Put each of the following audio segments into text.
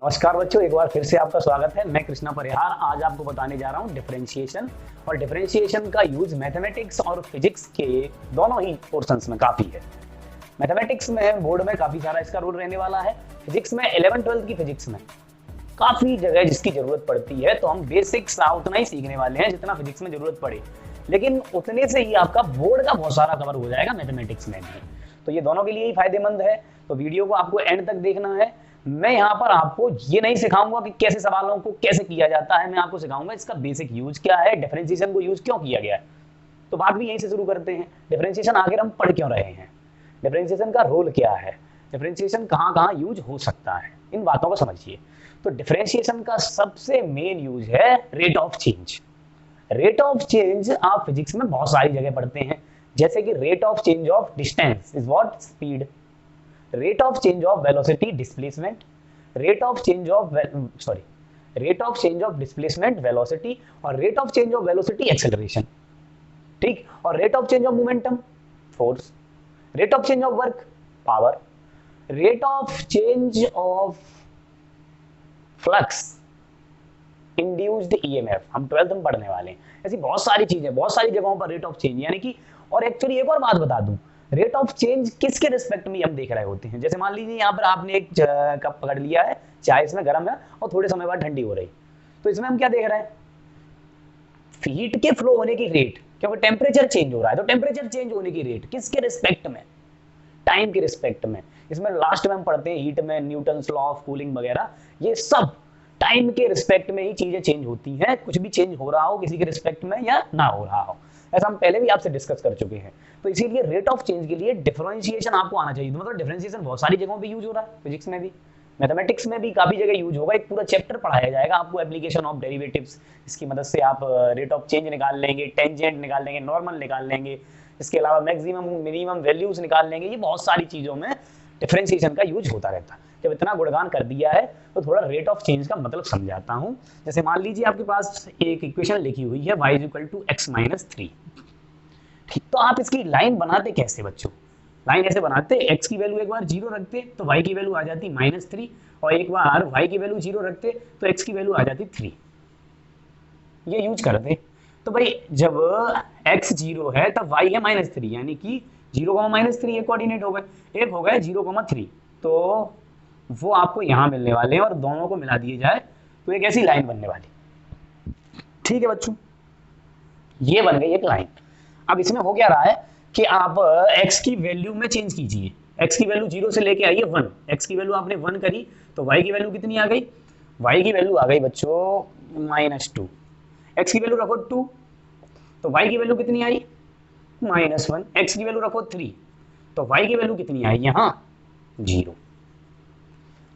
नमस्कार बच्चों, एक बार फिर से आपका स्वागत है। मैं कृष्णा परिहार आज आपको बताने जा रहा हूँ डिफरेंशिएशन। और डिफरेंशिएशन का यूज मैथमेटिक्स और फिजिक्स के दोनों ही पोर्शंस में काफी है। मैथमेटिक्स में बोर्ड में काफी सारा इसका रोल रहने वाला है। फिजिक्स में 11-12 की फिजिक्स में काफी जगह जिसकी जरूरत पड़ती है, तो हम बेसिक्स उतना ही सीखने वाले हैं जितना फिजिक्स में जरूरत पड़े, लेकिन उतने से ही आपका बोर्ड का बहुत सारा कवर हो जाएगा मैथमेटिक्स में भी। तो ये दोनों के लिए ही फायदेमंद है। तो वीडियो को आपको एंड तक देखना है। मैं यहाँ पर आपको ये नहीं सिखाऊंगा कि कैसे सवालों को कैसे किया जाता है, मैं आपको सिखाऊंगा इसका बेसिक यूज क्या है, डिफरेंशिएशन को यूज क्यों किया गया है। तो बात भी यहीं से शुरू करते हैं। डिफरेंशिएशन आखिर हम पढ़ क्यों रहे हैं, डिफरेंशिएशन का रोल क्या है, डिफरेंशिएशन कहाँ कहाँ यूज हो सकता है, इन बातों को समझिए। तो डिफरेंशिएशन का सबसे मेन यूज है rate of change. Rate of change आप फिजिक्स में बहुत सारी जगह पढ़ते हैं, जैसे कि rate of change of distance is what, speed. Rate of change of velocity displacement, rate of change of displacement velocity, और rate of change of velocity acceleration, ठीक। और rate of change of momentum force, rate of change of work power, rate of change of flux induced EMF, हम 12th में पढ़ने वाले हैं। ऐसी बहुत सारी चीजें, बहुत सारी जगहों पर रेट ऑफ चेंज, यानी कि और एक्चुअली एक और बात बता दूं, रेट ऑफ चेंज किसके रिस्पेक्ट में हम देख रहे होते हैं। जैसे मान लीजिए यहाँ पर आपने एक कप पकड़ लिया है, चाय इसमें गर्म है और थोड़े समय बाद ठंडी हो रही, तो इसमें हम क्या देख रहे हैं, हीट के फ्लो होने की रेट, क्योंकि टेम्परेचर चेंज हो रहा है। तो टेम्परेचर चेंज होने की रेट किसके रिस्पेक्ट में, टाइम के रिस्पेक्ट में। इसमें लास्ट में हम पढ़ते हैं हीट में न्यूटन्स लॉ ऑफ कूलिंग वगैरह, ये सब टाइम के रिस्पेक्ट में ही चीजें चेंज होती हैं। कुछ भी चेंज हो रहा हो किसी के रिस्पेक्ट में या ना हो रहा हो, ऐसा हम पहले भी आपसे डिस्कस कर चुके हैं। तो इसीलिए रेट ऑफ चेंज के लिए डिफरेंशिएशन आपको आना चाहिए। तो मतलब डिफरेंशिएशन बहुत सारी जगहों पे यूज हो रहा है, फिजिक्स में भी, मैथमेटिक्स में भी काफी जगह यूज होगा। एक पूरा चैप्टर पढ़ाया जाएगा आपको, एप्लीकेशन ऑफ डेरिवेटिव्स। इसकी मदद से आप रेट ऑफ चेंज निकाल लेंगे, टेंजेंट निकाल लेंगे, नॉर्मल निकाल लेंगे, इसके अलावा मैक्सिमम मिनिमम वैल्यूज निकाल लेंगे। ये बहुत सारी चीजों में डिफरेंशिएशन का यूज होता रहता है। जब इतना गुणगान कर दिया है तो थोड़ा रेट ऑफ चेंज का मतलब समझाता हूं। जैसे मान लीजिए आपके पास एक इक्वेशन लिखी हुई है y = x-3, ठीक। तो आप इसकी लाइन बनाते कैसे बच्चों, लाइन ऐसे बनाते, x की वैल्यू एक बार 0 रखते तो y की वैल्यू आ जाती -3, और एक बार y की वैल्यू 0 रखते तो x की वैल्यू आ जाती 3, ये यूज करते। तो भाई जब x 0 है तब y है -3, यानी कि 0,-3 एक कोऑर्डिनेट हो गए, एक हो गए 0,3, तो वो आपको यहां मिलने वाले हैं, और दोनों को मिला दिए जाए तो एक ऐसी लाइन बनने वाली, ठीक है बच्चों। ये बन गई एक लाइन। अब इसमें हो क्या रहा है कि आप x की वैल्यू में चेंज कीजिए। x की वैल्यू 0 से लेके आइए 1, x की वैल्यू आपने 1 करी तो y की वैल्यू कितनी आ गई, y की वैल्यू आ गई बच्चों -2। x की वैल्यू रखो 2 तो y की वैल्यू कितनी आई -1। x की वैल्यू रखो 3 तो y की वैल्यू कितनी आई यहाँ 0,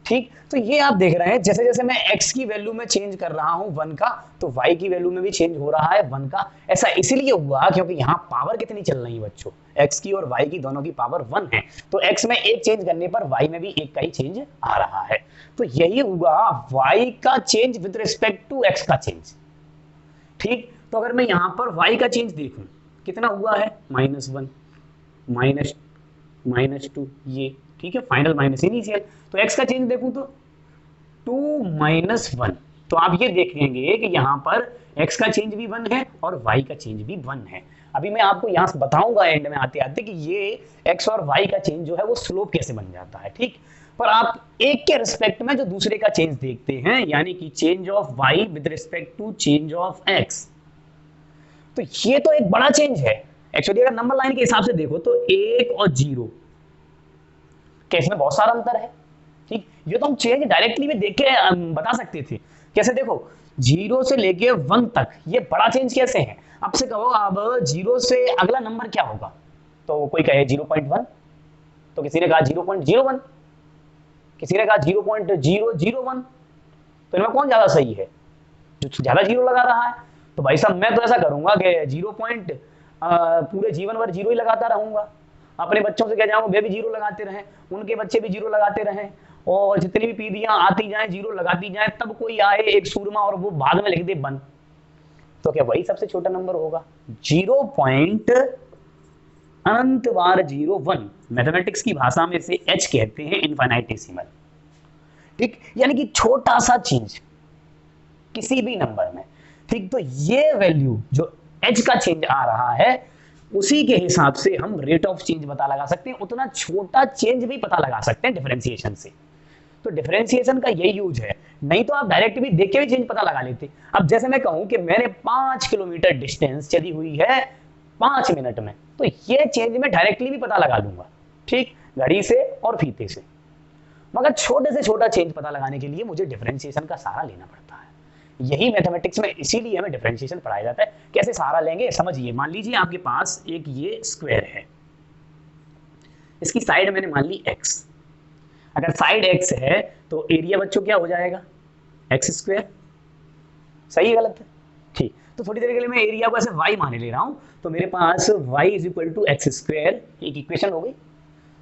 ठीक। तो ये आप देख रहे हैं, जैसे जैसे मैं x की वैल्यू में चेंज कर रहा हूं 1 का, तो y की वैल्यू में भी चेंज हो रहा है 1 का। ऐसा इसलिए हुआ क्योंकि यहाँ पावर कितनी चल रही है बच्चों, x की और y की दोनों की पावर 1 है, तो x में एक चेंज करने पर y में भी एक का ही चेंज आ रहा है। तो यही हुआ y का change with respect to x का चेंज, ठीक। तो अगर मैं यहाँ पर y का चेंज देखूं कितना हुआ है -1 -2, ये ठीक है, फाइनल माइनस इनिशियल। तो x का चेंज देखूं तो 2 -1, तो आप ये देखेंगे कि यहाँ पर x का चेंज भी 1 है और y का चेंज भी 1 है। अभी मैं आपको यहाँ से बताऊंगा एंड में आते आते कि ये x और y का चेंज जो है वो स्लोप कैसे बन जाता है, ठीक। पर आप एक के रिस्पेक्ट में जो दूसरे का चेंज देखते हैं, यानी कि change of y with respect to change of x, तो ये तो एक बड़ा चेंज है। एक्चुअली अगर नंबर लाइन के हिसाब से देखो तो 1 और 0 केस में बहुत सारा अंतर है, ठीक। ये तो हम चेंज डायरेक्टली भी देख के बता सकते थे। कैसे, देखो 0 से लेके 1 तक ये बड़ा चेंज कैसे है। अब से कहो अब 0 से अगला नंबर क्या होगा, तो कोई कहे 0.1, तो किसी ने कहा 0.01, किसी ने कहा 0.001, तो इनमें कौन ज्यादा सही है, जो ज्यादा 0 लगा रहा है। तो भाई साहब मैं तो ऐसा करूंगा कि 0 पॉइंट पूरे जीवन भर 0 ही लगाता रहूंगा। अपने बच्चों से कह जाऊंगा वे भी 0 लगाते रहें, उनके बच्चे भी 0 लगाते रहें, और जितनी भी पीढ़ियां आती जाएं 0 लगाती जाएं, तब कोई आए एक सूरमा और वो बाद में लिख दे 1, तो क्या वही सबसे छोटा नंबर होगा। 0 पॉइंट अनंत बार 0 1, मैथमेटिक्स की भाषा में से h कहते हैं इनफाइनाइटेसिमल, ठीक, यानी कि छोटा सा चेंज किसी भी नंबर में, ठीक, तो ये वैल्यू जो h का चेंज आ रहा है उसी के हिसाब से हम रेट ऑफ चेंज पता लगा सकते हैं, उतना छोटा चेंज भी पता लगा सकते हैं डिफरेंशिएशन से। तो डिफरेंशिएशन का यही यूज है, नहीं तो आप डायरेक्ट भी देख के भी चेंज पता लगा लेते। अब जैसे मैं कहूं कि मैंने 5 किलोमीटर डिस्टेंस चली हुई है 5 मिनट में, तो ये चेंज मैं डायरेक्टली भी पता लगा लूंगा, ठीक, घड़ी से और फीते से। मगर छोटे से छोटा चेंज पता लगाने के लिए मुझे डिफरेंशिएशन का सहारा लेना पड़ता है। यही मैथमेटिक्स में इसीलिए हमें डिफरेंशिएशन पढ़ाया जाता है। कैसे सहारा लेंगे समझिए, मान लीजिए आपके पास एक ये स्क्वायर है, इसकी साइड मैंने मान ली x, अगर साइड x है तो एरिया बच्चों क्या हो जाएगा, एक्स स्क्वायर। सही है गलत है, ठीक। तो थोड़ी देर के लिए मैं एरिया को ऐसे y माने ले रहा हूं, तो मेरे पास y is equal to x square, एक इक्वेशन हो गई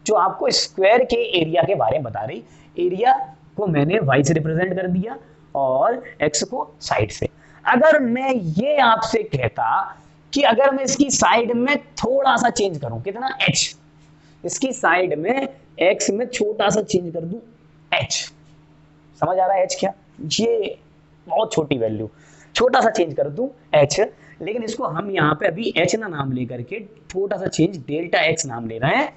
जो आपको स्क्वायर के एरिया के बारे में बता रही। एरिया को मैंने y से रिप्रेजेंट कर दिया और x को साइड से। अगर मैं ये आपसे कहता कि अगर मैं इसकी साइड में थोड़ा सा चेंज करूं, कितना, h, इसकी साइड में x में छोटा सा चेंज कर दूं h, समझ आ रहा है h क्या, ये बहुत छोटी वैल्यू, छोटा सा चेंज कर दूं h, लेकिन इसको हम यहाँ पे अभी h ना नाम लेकर के छोटा सा चेंज डेल्टा x नाम ले रहे हैं,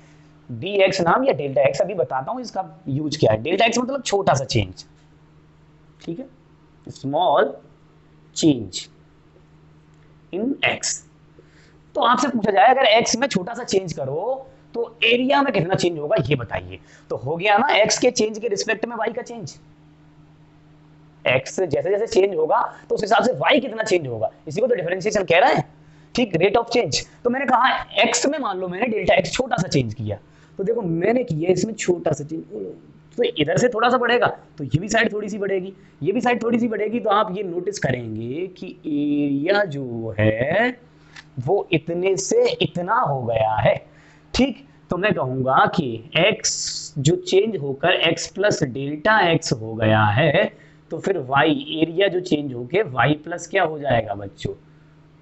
dx नाम या डेल्टा x, अभी बताता हूं इसका यूज क्या है। डेल्टा x मतलब छोटा सा चेंज, ठीक है, स्मॉल चेंज इन x। तो आपसे पूछा जाए अगर x में छोटा सा चेंज करो तो एरिया में कितना चेंज होगा ये बताइए। तो हो गया ना x के चेंज के रिस्पेक्ट में y का चेंज, x जैसे जैसे चेंज होगा तो उस हिसाब से y कितना चेंज होगा, इसी को तो डिफरेंशिएशन कह रहे हैं, ठीक, रेट ऑफ चेंज। तो मैंने कहा x में मान लो मैंने डेल्टा x छोटा सा चेंज किया, तो देखो मैंने किया इसमें छोटा सा चेंज, तो इधर से थोड़ा सा बढ़ेगा तो ये भी साइड थोड़ी सी बढ़ेगी, ये भी साइड थोड़ी सी बढ़ेगी, तो आप ये नोटिस करेंगे कि एरिया जो है वो इतने से इतना हो गया है, ठीक। तो मैं कहूंगा कि x जो चेंज होकर x प्लस डेल्टा x हो गया है, तो फिर y एरिया जो चेंज होके y प्लस क्या हो जाएगा बच्चों,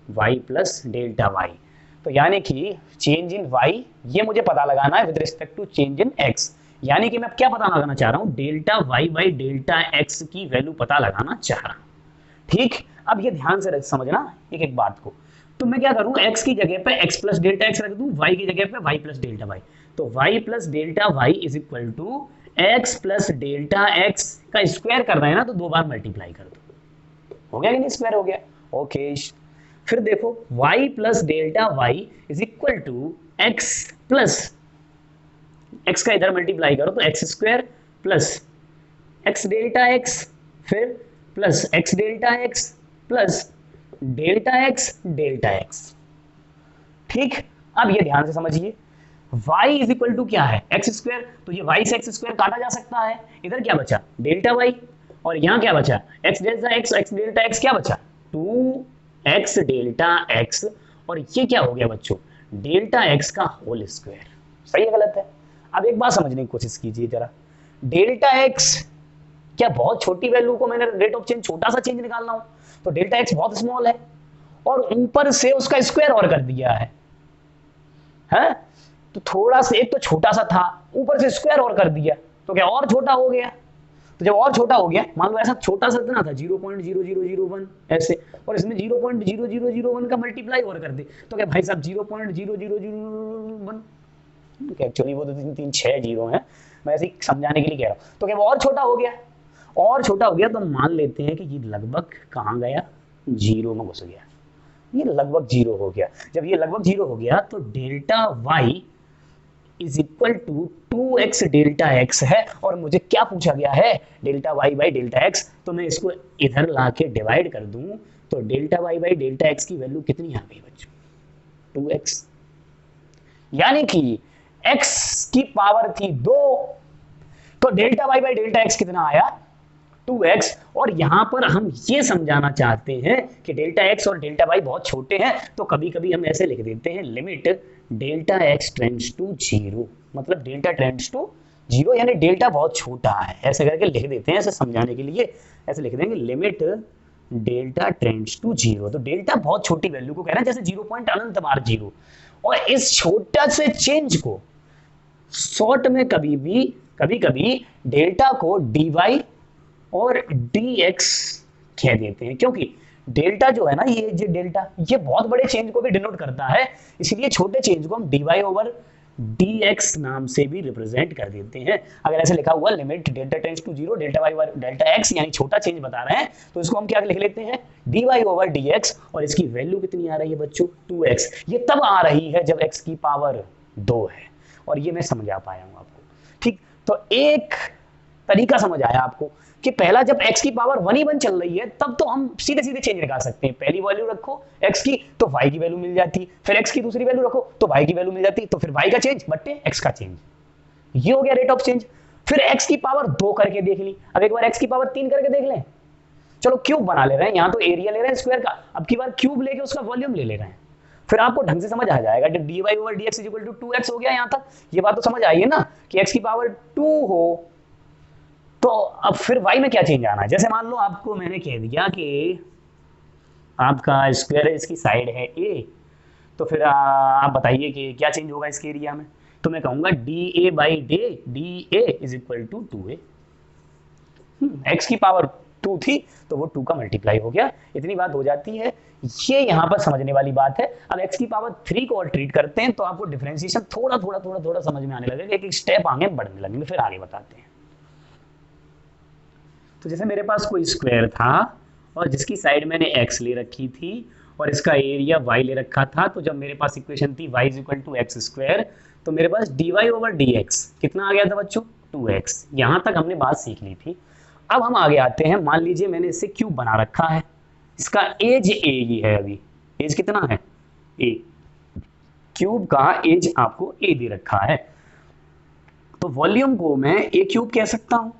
y प्लस डेल्टा y। तो यानी कि चेंज इन y ये मुझे पता लगाना है with respect to change in x, यानी कि मैं क्या पता लगाना चाह रहा हूं, delta y by delta x की वैल्यू पता लगाना चाह रहा हूं, ठीक। अब ये ध्यान से समझना एक एक बात को। तो मैं क्या करूं, x की जगह पे x प्लस डेल्टा x रख दूं, y की जगह पे y प्लस डेल्टा y। तो y plus delta y is equal to x plus delta x का स्क्वायर कर रहे हैं ना, तो 2 बार मल्टीप्लाई कर दो, हो गया कि नहीं, स्क्वायर हो गया, ओके। फिर देखो y plus delta y is equal to x plus, x का इधर मल्टीप्लाई करो तो x square plus x delta x, फिर plus x delta x plus delta x, ठीक। अब ये ध्यान से समझिए, y इज इक्वल टू क्या है, x स्क्वायर, तो ये y से x स्क्वायर काटा जा सकता है, इधर क्या बचा, डेल्टा y, और यहाँ क्या बचा, x डेल्टा x क्या बचा, 2x डेल्टा x, और ये क्या हो गया बच्चों, डेल्टा x का होल स्क्वायर। सही है गलत है। अब एक बात समझने की कोशिश कीजिए जरा, डेल्टा x क्या बहुत छोटी वैल्यू को मैंने रेट ऑफ चेंज छोटा सा चेंज निकालना हो, तो डेल्टा x बहुत स्मॉल है और ऊपर से उसका स्क्वायर और कर दिया है, तो थोड़ा सा एक तो छोटा सा था ऊपर से स्क्वायर और कर दिया, तो क्या और छोटा हो गया। तो जब और छोटा हो गया, मान लो ऐसा छोटा सा इतना था 0.0001 ऐसे, और इसमें 0.0001 का मल्टीप्लाई और कर दे, तो क्या भाई साहब 0.0001, एक्चुअली वो तो 3 6 जीरो हैं, मैं ऐसे ही समझाने के लिए कह रहा हूँ। तो क्या वो और छोटा हो गया, और छोटा हो गया, तो मान लेते हैं कि ये लगभग कहाँ गया, जीरो में घुस गया, ये लगभग जीरो हो गया। जब ये लगभग जीरो हो गया तो delta y is equal to 2x delta x है, और मुझे क्या पूछा गया है, delta y by delta x, तो मैं इसको इधर ला के डिवाइड कर दूं तो delta y by delta x की वैल्यू कितनी आ गई बच्चों, 2x, यानी कि x की पावर थी 2, तो delta y by delta x कितना आया, 2x। और यहां पर हम ये समझाना चाहते हैं कि डेल्टा x और डेल्टा y बहुत छोटे हैं, तो कभी कभी हम ऐसे लिख देते हैं limit delta x tends to 0, मतलब डेल्टा टेंड्स टू 0, यानी डेल्टा बहुत छोटा है, ऐसे करके लिख देते हैं, ऐसे समझाने के लिए ऐसे लिख देंगे लिमिट डेल्टा टेंड्स टू 0। तो डेल्टा बहुत छोटी वैल्यू को कह रहे हैं, जैसे 0 पॉइंट अनंत बार 0, और इस छोटा से चेंज को शॉर्ट में कभी भी कभी कभी डेल्टा को dy और dx कह देते हैं, क्योंकि डेल्टा जो है ना, ये जो डेल्टा, ये बहुत बड़े चेंज को भी डिनोट करता है, इसलिए छोटे चेंज को हम dy ओवर dx नाम से भी रिप्रेजेंट कर देते हैं। अगर ऐसे लिखा हुआ limit delta tends to 0 delta y over delta x, यानी छोटा चेंज बता रहे हैं, तो इसको हम क्या लिख लेते हैं, dy ओवर dx, और इसकी वैल्यू कितनी आ रही है बच्चों, 2x। ये तब आ रही है जब x की पावर 2 है, और ये मैं समझा पाया हूं आपको। ठीक, तो एक तरीका समझ आया आपको कि पहला जब x की पावर 1 ही 1 चल रही है, तब तो हम सीधे सीधे चेंज निकाल सकते हैं। पहली वैल्यू रखो x की तो y की वैल्यू मिल जाती, फिर x की दूसरी वैल्यू रखो तो y की वैल्यू मिल जाती, तो फिर y का चेंज बट्टे x का चेंज, ये हो गया रेट ऑफ चेंज। फिर x की पावर 2 करके देख ली, अब एक बार x की पावर 3 करके देख लें। चलो क्यूब बना ले रहे हैं, यहां तो एरिया ले रहे हैं स्क्वायर का, अब की बार क्यूब लेके उसका वॉल्यूम ले रहे हैं, फिर आपको ढंग से समझ आ जाएगा। जब dy over dx equal to 2x हो गया, यहां तक ये बात तो समझ आई है ना कि x की पावर 2 हो, तो अब फिर y में क्या चेंज आना है। जैसे मान लो आपको मैंने कह दिया कि आपका स्क्वायर इसकी साइड है a, तो फिर आप बताइए कि क्या चेंज होगा इसके एरिया में। तो मैं कहूंगा dA by dA is equal to 2a। x की पावर 2 थी तो वो 2 का मल्टीप्लाई हो गया, इतनी बात हो जाती है। ये यहाँ पर समझने वाली बात है। अब x की पावर 3 को और ट्रीट करते हैं तो आपको डिफरेंशिएशन थोड़ा थोड़ा थोड़ा थोड़ा समझ में आने लगेगा, एक स्टेप आगे बढ़ने लगेंगे, फिर आगे बताते हैं। तो जैसे मेरे पास कोई स्क्वायर था और जिसकी साइड मैंने x ले रखी थी और इसका एरिया y ले रखा था, तो जब मेरे पास इक्वेशन थी y is equal to x square, तो मेरे पास dy ओवर dx कितना आ गया था बच्चों, 2x। यहां तक हमने बात सीख ली थी। अब हम आगे आते हैं, मान लीजिए मैंने इसे क्यूब बना रखा है, इसका एज a ही है, अभी एज कितना है a, क्यूब का एज आपको a दे रखा है, तो वॉल्यूम को मैं a क्यूब कह सकता हूं।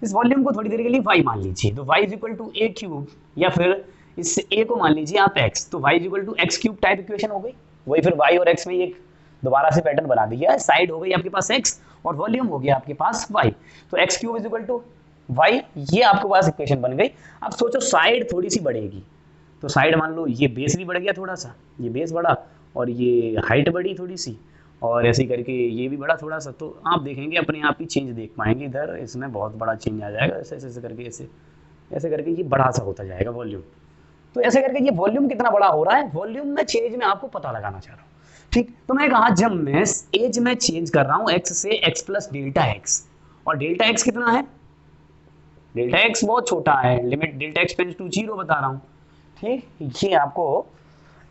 इस वॉल्यूम को थोड़ी देर के लिए y मान लीजिए, तो y is equal to a cube, या फिर इस a को मान लीजिए आप x, तो y is equal to x cube type equation हो गई। वही फिर y और x में एक दोबारा से पैटर्न बना दिया, साइड हो गई आपके पास x और वॉल्यूम हो गया आपके पास y, तो x cube is equal to y, ये आपके पास इक्वेशन बन गई। अब सोचो साइड थोड़ी सी बढ़ेगी, तो साइड मान लो ये बेस भी बढ़ गया थोड़ा सा, ये बेस बढ़ा और ये हाइट बढ़ी थोड़ी सी, और ऐसे करके ये भी बढ़ा थोड़ा सा, तो आप देखेंगे अपने आप ही चेंज देख पाएंगे। इधर इसमें बहुत बड़ा चेंज आ जाएगा, ऐसे ऐसे करके ऐसे करके ये बड़ा सा होता जाएगा वॉल्यूम। तो ऐसे करके ये वॉल्यूम कितना बड़ा हो रहा है, वॉल्यूम में चेंज में आपको पता लगाना चाह रहा हूँ। ठीक, तो मैं कहा जब मैं एज में चेंज कर रहा हूँ x से x प्लस डेल्टा एक्स, और डेल्टा एक्स कितना है, डेल्टा एक्स बहुत छोटा है, limit delta x tends to 0 बता रहा हूँ। ठीक, ये आपको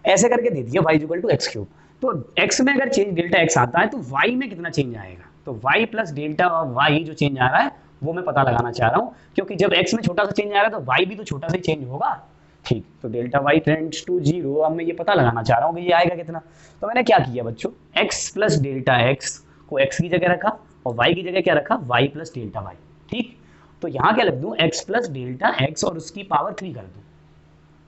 ऐसे करके दे दिया y equal to x cube. तो x में अगर चेंज डेल्टा x आता है तो y में कितना चेंज आएगा, तो y प्लस डेल्टा y जो चेंज आ रहा है वो मैं पता लगाना चाह रहा हूँ, क्योंकि जब x में छोटा सा चेंज आ रहा है तो y भी तो छोटा सा ही चेंज होगा। ठीक, तो डेल्टा y टेंड्स टू 0, अब मैं ये पता लगाना चाह रहा हूँ कि ये आएगा कितना। तो मैंने क्या किया बच्चों, x प्लस डेल्टा x को x की जगह रखा और y की जगह क्या रखा, y प्लस डेल्टा y। ठीक, तो यहाँ क्या लिख दूँ, x प्लस डेल्टा x और उसकी पावर 3 कर दूँ।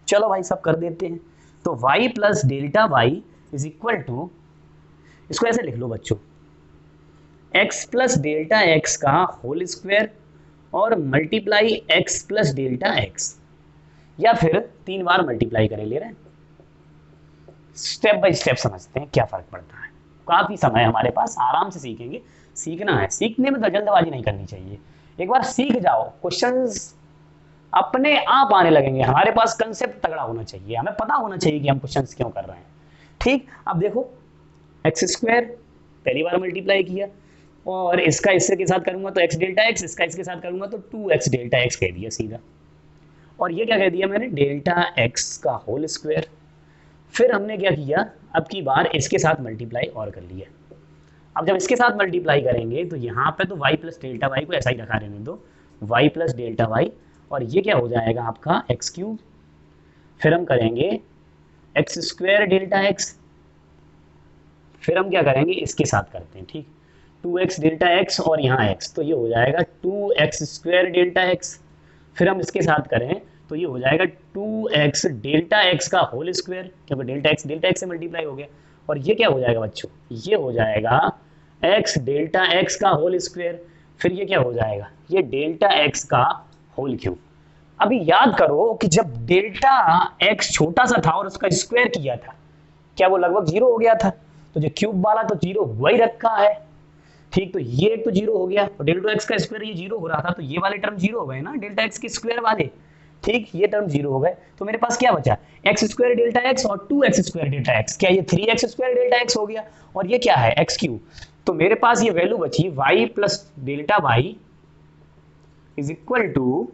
चलो भाई सब कर देते हैं, तो y plus delta y is equal to, इसको ऐसे लिख लो बच्चों, x प्लस डेल्टा x का होल स्क्वायर और multiply x plus delta x, या फिर 3 बार मल्टीप्लाई करें ले रहे हैं। स्टेप बाय स्टेप समझते हैं क्या फर्क पड़ता है, काफी समय हमारे पास, आराम से सीखेंगे। सीखना है, सीखने में तो जल्दबाजी नहीं करनी चाहिए, एक बार सीख जाओ क्वेश्चंस अपने आप आने लगेंगे। हमारे पास कंसेप्ट तगड़ा होना चाहिए, हमें पता होना चाहिए कि हम क्वेश्चंस क्यों कर रहे हैं। ठीक, अब देखो एक्स स्क्वायर पहली बार मल्टीप्लाई किया और इसका इससे के साथ करूंगा तो एक्स डेल्टा एक्स, इसका इसके साथ करूंगा तो 2x डेल्टा एक्स कह दिया सीधा, और ये क्या कह दिया मैंने, डेल्टा एक्स का होल स्क्वायर। फिर हमने क्या किया, अब की बार इसके साथ मल्टीप्लाई और कर लिया। अब जब इसके साथ मल्टीप्लाई करेंगे तो यहाँ पे तो y प्लस डेल्टा वाई को ऐसा ही रखा रहने दो, y प्लस डेल्टा वाई, और ये क्या हो जाएगा आपका एक्स क्यूब। फिर हम करेंगे एक्स स्क्वायर डेल्टा एक्स, फिर हम क्या करेंगे, इसके साथ करते हैं। ठीक, 2x डेल्टा एक्स और यहाँ x, तो ये हो जाएगा 2x स्क्वायर डेल्टा एक्स। फिर हम इसके साथ करें तो ये हो जाएगा 2x डेल्टा एक्स का होल स्क्वायर, क्योंकि डेल्टा एक्स से मल्टीप्लाई हो गया। और ये क्या हो जाएगा बच्चों, ये हो जाएगा x डेल्टा एक्स का होल स्क्वायर। फिर ये क्या हो जाएगा, ये डेल्टा एक्स का होल क्यूब। अभी याद करो कि जब डेल्टा एक्स छोटा सा था और उसका स्क्वायर किया था, क्या वो लगभग 0 हो गया था, तो जो क्यूब वाला तो 0 हुआ ही रखा है। ठीक, तो ये तो जीरो हो गया, तो डेल्टा एक्स का स्क्वायर ये जीरो हो रहा था, तो ये वाले टर्म जीरो हो गए ना, डेल्टा एक्स के स्क्वायर वाले। ठीक, ये टर्म जीरो हो गए, तो मेरे पास क्या बचा, एक्स स्क्वायर डेल्टा एक्स और 2x स्क्वायर डेल्टा एक्स। क्या ये 3x स्क्वायर डेल्टा एक्स हो गया, और ये क्या है, एक्स क्यूब। तो मेरे पास ये वैल्यू बची y plus delta y is equal to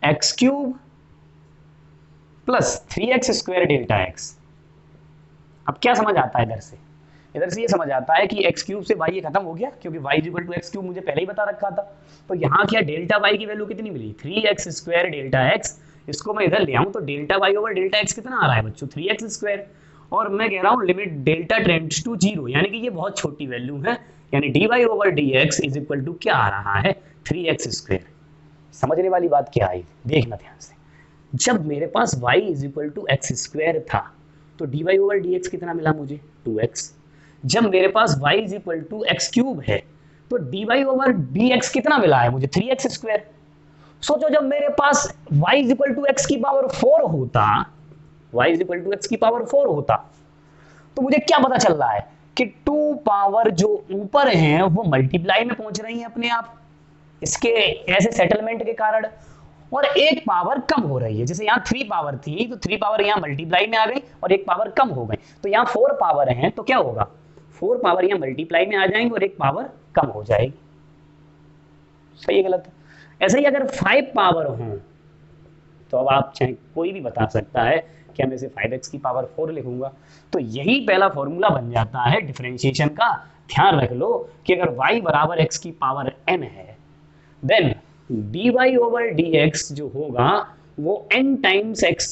x cube plus 3x square delta x. अब क्या समझ आता है इधर से, इधर से ये समझ आता है कि एक्स क्यूब से वाई ये खत्म हो गया, क्योंकि y equal to x cube मुझे पहले ही बता रखा था। तो यहाँ क्या डेल्टा वाई की वैल्यू कितनी मिली, 3x स्क्वायर डेल्टा एक्स। इसको मैं इधर ले आऊँ तो delta y over delta x कितना आ रहा है बच्चों, 3x स्क्वायर। और मैं कह रहा हूँ limit delta tends to zero, यानी कि ये बहुत छोटी वैल्यू है, यानी d y over d x is equal to क्या आ रहा है, 3x स्क्वायर। समझने वाली बात क्या आई, देखना ध्यान से। जब मेरे पास y is equal to x square था तो d y over d x कितना मिला मुझे, 2x। जब मेरे पास y is equal to x cube है तो d y over d x कितना मिला है मुझे, 3x स्क्वायर। सोचो जब मेरे पास y is equal to x की पावर 4 होता, y is equal to x की पावर 4 होता, तो मुझे क्या पता चल रहा है कि 2 पावर जो ऊपर हैं वो मल्टीप्लाई में पहुंच रही हैं अपने आप, इसके ऐसे सेटलमेंट के कारण, और एक पावर कम हो रही है। जैसे यहाँ 3 पावर थी तो 3 पावर यहाँ मल्टीप्लाई में आ गई और एक पावर कम हो गई, तो यहाँ 4 पावर हैं तो क्या होगा, 4 पावर यहाँ मल्टीप्लाई में आ जाएंगे और एक पावर कम हो जाएगी। सही है गलत है। ऐसे ही अगर 5 पावर हो तो अब आप चाहे कोई भी बता सकता है कि मैं इसे 5x की पावर 4 लिखूंगा, तो यही पहला फॉर्मूला बन जाता है डिफरेंशिएशन का। ध्यान रख लो कि अगर y बराबर x की पावर n है देन dy ओवर dx जो होगा वो n times x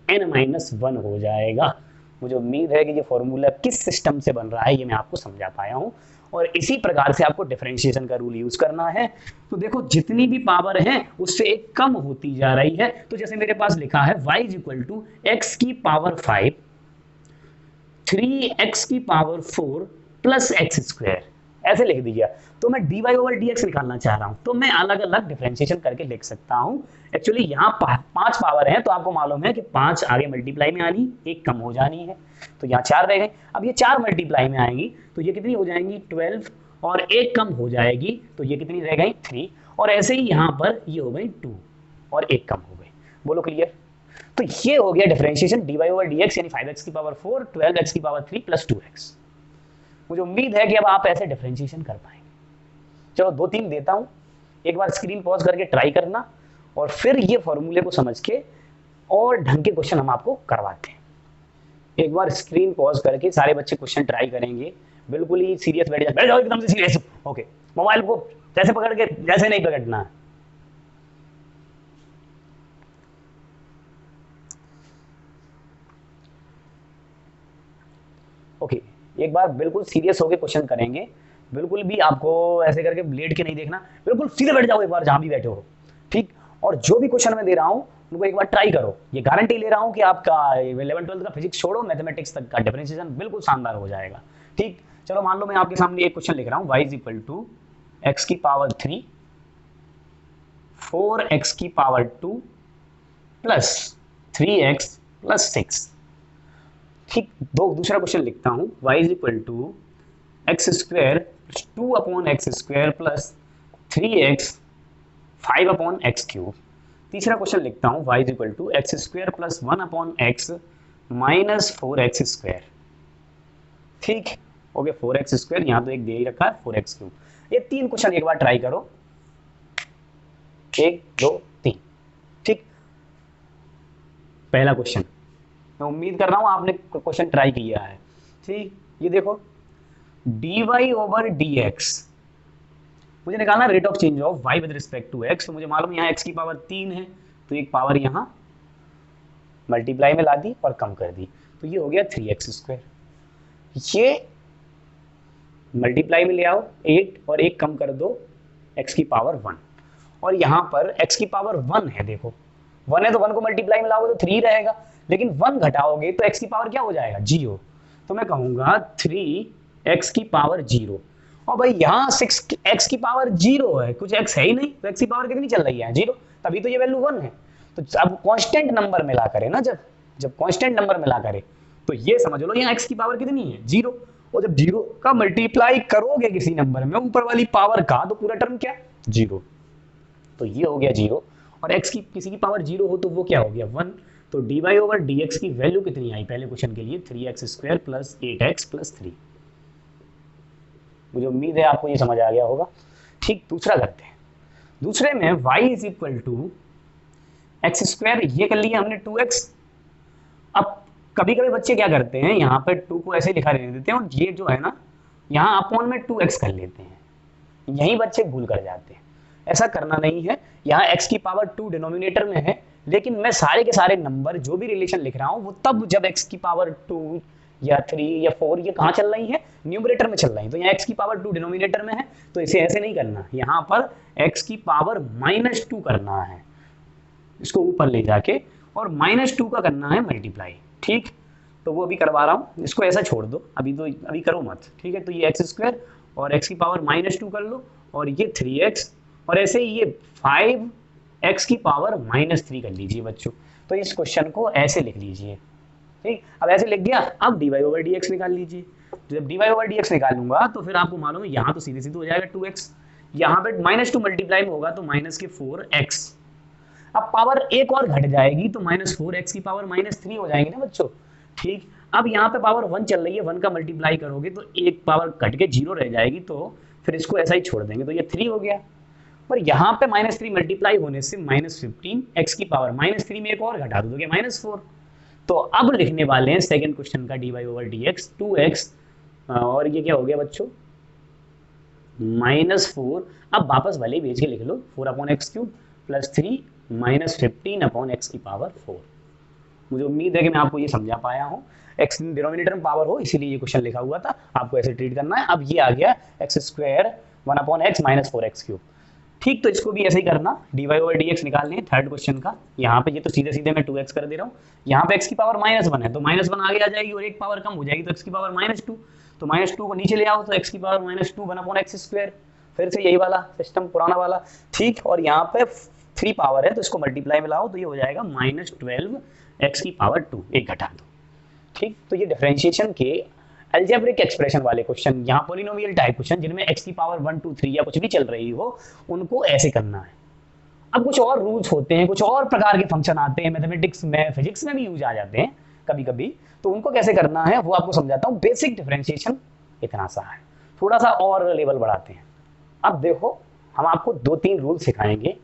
n minus 1 हो जाएगा। मुझे उम्मीद है कि ये फॉर्मूला किस सिस्टम से बन रहा है ये मैं आपको समझा पाया हूं, और इसी प्रकार से आपको डिफरेंशिएशन का रूल यूज करना है। तो देखो जितनी भी पावर है उससे एक कम होती जा रही है, तो जैसे मेरे पास लिखा है y is equal to x की पावर 5 3x की पावर 4 प्लस एक्स स्क्वायर, ऐसे लिख दिया। तो मैं dy ओवर dx निकालना चाह रहा हूं, तो मैं अलग अलग डिफरेंशिएशन करके लिख सकता हूं। एक्चुअली यहाँ 5 पावर है तो आपको मालूम है कि 5 आगे मल्टीप्लाई में आनी, एक कम हो जानी है, तो यहाँ 4 रह गए। अब ये 4 मल्टीप्लाई में आएंगी तो ये कितनी हो जाएंगी 12, और एक कम हो जाएगी तो ये कितनी रह गई 3, और ऐसे ही यहाँ पर ये हो गई 2 और एक कम हो गई। बोलो क्लियर। तो ये हो गया डिफरेंशिएशन dy ओवर dx, यानी 5x की पावर 4 12x की पावर 3 प्लस 2x। मुझे उम्मीद है कि अब आप ऐसे डिफरेंशिएशन कर पाएंगे। चलो 2-3 देता हूं, एक बार स्क्रीन पॉज करके ट्राई करना, और फिर ये फॉर्मूले को समझ के और ढंग के क्वेश्चन हम आपको करवाते हैं। एक बार स्क्रीन पॉज करके सारे बच्चे क्वेश्चन ट्राई करेंगे, बिल्कुल ही सीरियस बैठ जाओ एकदम से सीरियस। ओके, मोबाइल को जैसे पकड़ के जैसे नहीं पकड़ना है। ओके, एक बार बिल्कुल सीरियस होकर क्वेश्चन करेंगे, बिल्कुल भी आपको ऐसे करके लेट के नहीं देखना, बिल्कुल सीधे बैठ जाओ एक बार जहां भी बैठे हो, ठीक। और जो भी क्वेश्चन मैं दे रहा हूं उनको एक बार ट्राई करो, ये गारंटी ले रहा हूं कि आपका 11-12 का फिजिक्स छोड़ो मैथमेटिक्स तक का डिफरेंशिएशन बिल्कुल शानदार हो जाएगा, ठीक। चलो मान लो मैं आपके सामने एक क्वेश्चन लिख रहा हूं, y is equal to x की पावर 3 4x की पावर 2 प्लस 3x प्लस 6, ठीक। दूसरा क्वेश्चन लिखता हूं, y is equal to x square 2 upon x square plus 3x 5 upon x cube. तीसरा क्वेश्चन लिखता हूं, y is equal to x square plus 1 upon x minus 4x square, ठीक। हो गया 4x स्क्वायर, यहां तो एक दे ही रखा है 4x क्यूब। ये 3 क्वेश्चन एक बार ट्राई करो, 1 2 3, ठीक। पहला क्वेश्चन, मैं उम्मीद कर रहा हूं आपने क्वेश्चन ट्राई किया है, ठीक। ये देखो dy ओवर dx, मुझे निकालना rate of change of y with respect to x। तो मुझे मालूम है यहाँ x की पावर 3 है तो एक पावर यहाँ मल्टीप्लाई में ला दी और कम कर दी, तो ये हो गया 3x स्क्वायर। ये मल्टीप्लाई में ले आओ 8 और एक कम कर दो x की पावर 1, और यहाँ पर x की पावर 1 है, देखो 1 है तो 1 को मल्टीप्लाई में लाओगे तो 3 रहेगा, लेकिन 1 घटाओगे तो x की पावर क्या हो जाएगा 0, तो मैं कहूँगा 3x की पावर 0। और भाई यहाँ 6x की पावर 0 है, कुछ x है ही नहीं, तो x की पावर कितनी चल रही है 0, तभी तो ये वैल्यू 1 है। तो अब कांस्टेंट नंबर मिला करे ना, जब कांस्टेंट नंबर मिला करे तो ये समझ लो यहाँ x की पावर कितनी है 0, और जब 0 का मल्टीप्लाई करोगे किसी नंबर में ऊपर वाली पावर का, तो पूरा टर्म क्या 0, तो ये हो गया 0। और x की किसी की पावर 0 हो तो वो क्या हो गया 1। तो dy/dx की वैल्यू कितनी आई पहले क्वेश्चन के लिए 3x² प्लस 8x प्लस 3। मुझे उम्मीद है आपको ये समझ आ गया होगा। ठीक, दूसरा करते हैं। दूसरे में y is equal to x², ये कर लिया हमने 2x। अब कभी कभी बच्चे क्या करते हैं, यहाँ पे 2 को ऐसे लिखा रहने देते हैं और ये जो है ना यहाँ अपॉन में 2x कर लेते हैं, यही बच्चे भूल कर जाते हैं। ऐसा करना नहीं है, यहाँ x की पावर 2 डिनोमिनेटर में है, लेकिन मैं सारे के सारे नंबर जो भी रिलेशन लिख रहा हूँ वो तब जब x की पावर 2 या 3 या 4 ये कहाँ चल रही है, न्यूमरेटर में चल रही है। तो यहाँ x की पावर 2 डिनोमिनेटर में है, तो इसे ऐसे नहीं करना, यहाँ पर x की पावर -2 करना है, इसको ऊपर ले जाके, और -2 का करना है मल्टीप्लाई। ठीक, तो वो अभी करवा रहा हूँ, इसको ऐसा छोड़ दो, अभी करो मत। ठीक है, तो ये x² और x की पावर -2 कर लो, और ये 3x, और ऐसे ही ये 5x की पावर -3 कर लीजिए बच्चों। तो इस क्वेश्चन को ऐसे लिख लीजिए। ठीक, अब ऐसे लिख दिया, अब dy/dx निकाल लीजिए। जब dy/dx निकालूंगा तो फिर आपको मालूम है यहाँ तो सीधे सीधे हो जाएगा 2x, यहाँ पे -2 मल्टीप्लाई में होगा तो -4x। अब पावर एक और घट जाएगी तो -4x की पावर -3 हो जाएंगे ना बच्चों। ठीक, अब यहाँ पे पावर 1 चल रही है, 1 का मल्टीप्लाई करोगे तो एक पावर घट के 0 रह जाएगी, तो फिर इसको ऐसा ही छोड़ देंगे, तो ये 3 हो गया। पर यहाँ पे -3 मल्टीप्लाई होने से -15 x की पावर -3 में एक और घटा दोगे -4। तो अब लिखने वाले हैं सेकंड क्वेश्चन का dy/dx 2x, और ये क्या हो गया बच्चों -4। अब वापस भले ही भेज के लिख लो 4/x³ प्लस 3 -15/x की पावर 4। मुझे उम्मीद है कि मैं आपको ये समझा पाया हूँ। x डिनोमिनेटर में पावर हो इसीलिए ये क्वेश्चन लिखा हुआ था, आपको ऐसे ट्रीट करना है। अब ये आ गया x² 1/x -4x³। ठीक, तो इसको भी ऐसे ही करना, dy/dx निकालने हैं थर्ड क्वेश्चन का। यहाँ पे ये तो सीधे सीधे मैं 2x कर दे रहा हूँ, यहाँ पे x की पावर -1 है तो -1 आगे आ जाएगी और एक पावर कम हो जाएगी तो x की पावर -2, तो -2 को नीचे ले आओ तो x की पावर -2 1/x²। फिर से यही वाला सिस्टम पुराना वाला। ठीक, और यहाँ पे 3 पावर है तो इसको मल्टीप्लाई में लाओ तो ये हो जाएगा -12x की पावर 2, एक घटा दो। ठीक, तो ये डिफरेंशिएशन के अलजेब्रिक एक्सप्रेशन वाले क्वेश्चन, यहाँ पॉलिनोमियल टाइप क्वेश्चन जिनमें x की पावर 1 2 3 या कुछ भी चल रही हो, उनको ऐसे करना है। अब कुछ और रूल्स होते हैं, कुछ और प्रकार के फंक्शन आते हैं मैथमेटिक्स में, फिजिक्स में भी यूज आ जाते हैं कभी कभी, तो उनको कैसे करना है वो आपको समझाता हूँ। बेसिक डिफरेंशिएशन इतना सा है, थोड़ा सा और लेवल बढ़ाते हैं। अब देखो, हम आपको 2-3 रूल सिखाएंगे।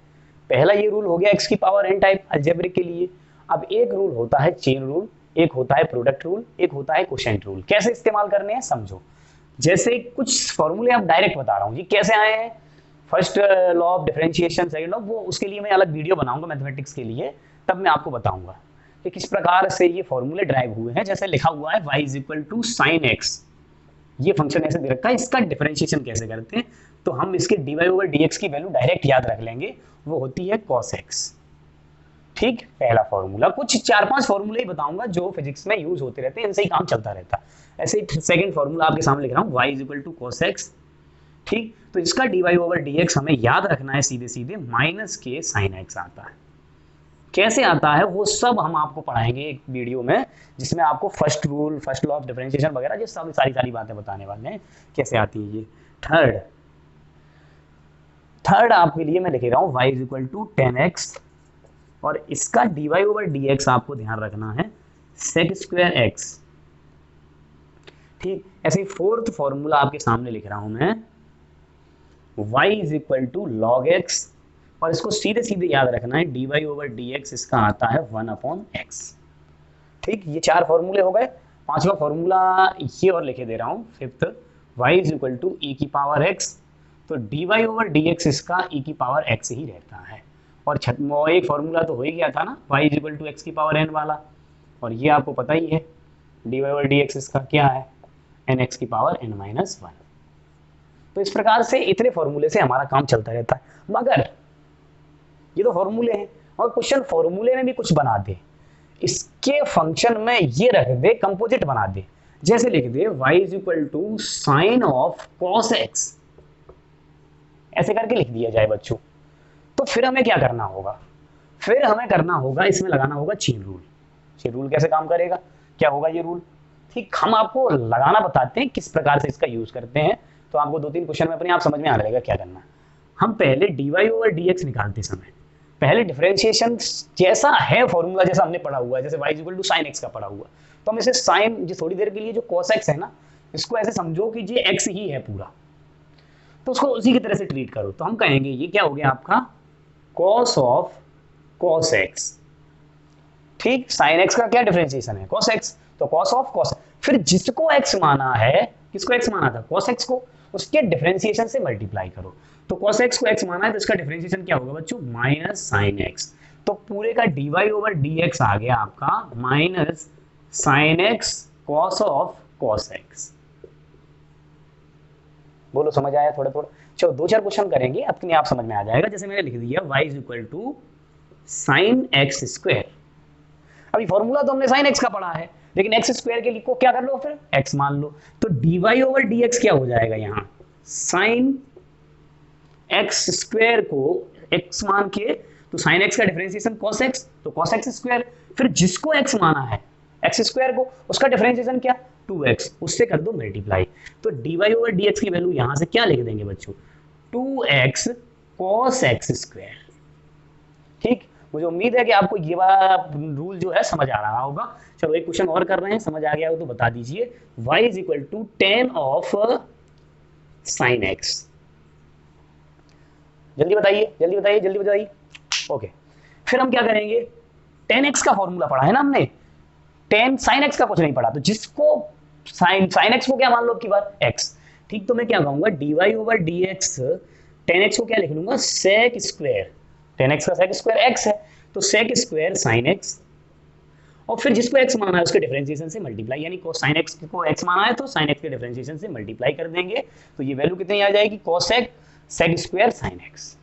पहला ये रूल हो गया x की पावर n टाइप अलजेब्रिक के लिए। अब एक रूल होता है चेन रूल, एक होता है प्रोडक्ट रूल, एक होता है क्वोशिएंट रूल। कैसे इस्तेमाल करने हैं समझो। जैसे कुछ फॉर्मूले आप डायरेक्ट बता रहा हूँ जी, कैसे आए हैं, first law of differentiation, second law, वो उसके लिए मैं अलग वीडियो बनाऊंगा मैथमेटिक्स के लिए, तब मैं आपको बताऊंगा कि किस प्रकार से ये फॉर्मूले ड्राइव हुए हैं। जैसे लिखा हुआ है y = sin x, ये फंक्शन ऐसे दे रखा है, इसका डिफरेंशिएशन कैसे करते हैं, तो हम इसके dy/dx की वैल्यू डायरेक्ट याद रख लेंगे, वो होती है cos x। ठीक, पहला फॉर्मूला। कुछ 4-5 फॉर्मूले ही बताऊंगा जो फिजिक्स में यूज होते रहते हैं, इनसे ही काम चलता रहता है। ऐसे ही सेकंड फॉर्मूला आपके सामने लिख रहा हूँ, y = cos x। ठीक, तो इसका dy/dx हमें याद रखना है, सीधे सीधे -k sin x आता है। कैसे आता है वो सब हम आपको पढ़ाएंगे एक वीडियो में, जिसमें आपको first rule, first law of differentiation वगैरह ये सब सारी बातें बताने वाले हैं कैसे आती है ये। थर्ड आपके लिए मैं लिख रहा हूँ y = 10x, और इसका dy/dx आपको ध्यान रखना है sec² x। ठीक, ऐसे फोर्थ फॉर्मूला आपके सामने लिख रहा हूं मैं, y = log x, और इसको सीधे सीधे याद रखना है dy/dx इसका आता है 1/x। ठीक, ये 4 फॉर्मूले हो गए। पांचवा फॉर्मूला ये और लिखे दे रहा हूं, फिफ्थ, y = e⁻x, तो dy/dx इसका e⁻x ही रहता है। और एक फॉर्मूला तो हो ही गया था ना, y = x⁻n वाला, और ये आपको पता ही है dy/dx इसका क्या है, n(x⁻n-1). तो इस प्रकार से इतने फॉर्मूले से हमारा काम चलता रहता है। मगर ये तो फॉर्मूले हैं, और क्वेश्चन फॉर्मूले में भी कुछ बना दे, इसके फंक्शन में ये रख दे, कंपोजिट बना दे। जैसे लिख दे y = sin of cos x, ऐसे करके लिख दिया जाए बच्चों। तो फिर हमें क्या करना होगा, फिर हमें करना होगा, इसमें लगाना होगा चेन रूल। चेन रूल कैसे काम करेगा, क्या होगा ये रूल, ठीक, हम आपको लगाना बताते हैं किस प्रकार से इसका यूज करते हैं। तो आपको 2-3 क्वेश्चन में अपने आप समझ में आने लगेगा क्या करना है। हम पहले dy ओवर dx निकालते समय पहले डिफरेंशिएशन जैसा है फॉर्मूला जैसा हमने पढ़ा हुआ है, जैसे y equal to sine x का पढ़ा हुआ, तो हम इसे साइन जो थोड़ी देर के लिए जो cos x है ना, इसको ऐसे समझो कि ये x ही है पूरा, तो उसको उसी की तरह से ट्रीट करो। तो हम कहेंगे ये क्या हो गया आपका cos ऑफ cos x, ठीक, sin x का क्या डिफरेंशिएशन है cos x, तो cos ऑफ cos, फिर जिसको x माना है, किसको x माना था cos x को, उसके डिफरेंशिएशन से मल्टीप्लाई करो। तो cos x को x माना है तो इसका डिफरेंशिएशन क्या होगा बच्चों माइनस sin x, तो पूरे का dy ओवर dx आ गया आपका minus sin x cos of cos x। बोलो समझ आया थोड़ा थोड़ा? चलो 2-4 क्वेश्चन करेंगे, अपने आप समझ में आ जाएगा। जैसे मैंने लिख दिया y is equal to sine x square, अभी फॉर्मूला तो हमने साइन एक्स का पढ़ा है, लेकिन एक्स स्क्वायर के लिए को क्या कर लो फिर एक्स मान लो, तो dy ओवर dx क्या हो जाएगा यहाँ साइन एक्स स्क्वायर को x मान के, तो साइन एक्स का डिफरेंशिएशन cos x, तो cos x स्क्वायर, फिर जिसको x माना है x स्क्वायर को, उसका डिफरेंशिएशन क्या 2x, उससे कर दो मल्टीप्लाई। तो dy ओवर dx की वैल्यू यहां से क्या लिख देंगे बच्चों 2x cos x स्क्वायर। ठीक, मुझे उम्मीद है कि आपको ये वाला रूल जो है समझ आ रहा होगा। चलो एक क्वेश्चन और कर रहे हैं, समझ आ गया हो तो बता दीजिए। y is equal to tan of sine x, जल्दी बताइए जल्दी बताइए जल्दी बताइए। ओके, फिर हम क्या करेंगे, टेन एक्स का फॉर्मूला पढ़ा है ना हमने, टेन साइन एक्स का कुछ नहीं पढ़ा, तो जिसको साइन एक्स को क्या मान लो की बार एक्स, ठीक, तो मैं क्या कहूंगा dy over dx, ten x को क्या लिख लूंगा सेक स्क्वायर, टेन एक्स का सेक स्क्वायर एक्स है, तो सेक स्क्वायर साइन एक्स, और फिर जिसको x माना है उसके डिफरेंशिएशन से मल्टीप्लाई, यानी साइन एक्स को x माना है तो साइन एक्स के डिफरेंशिएशन से मल्टीप्लाई कर देंगे, तो ये वैल्यू कितनी आ जाएगी cosec sec square sine x.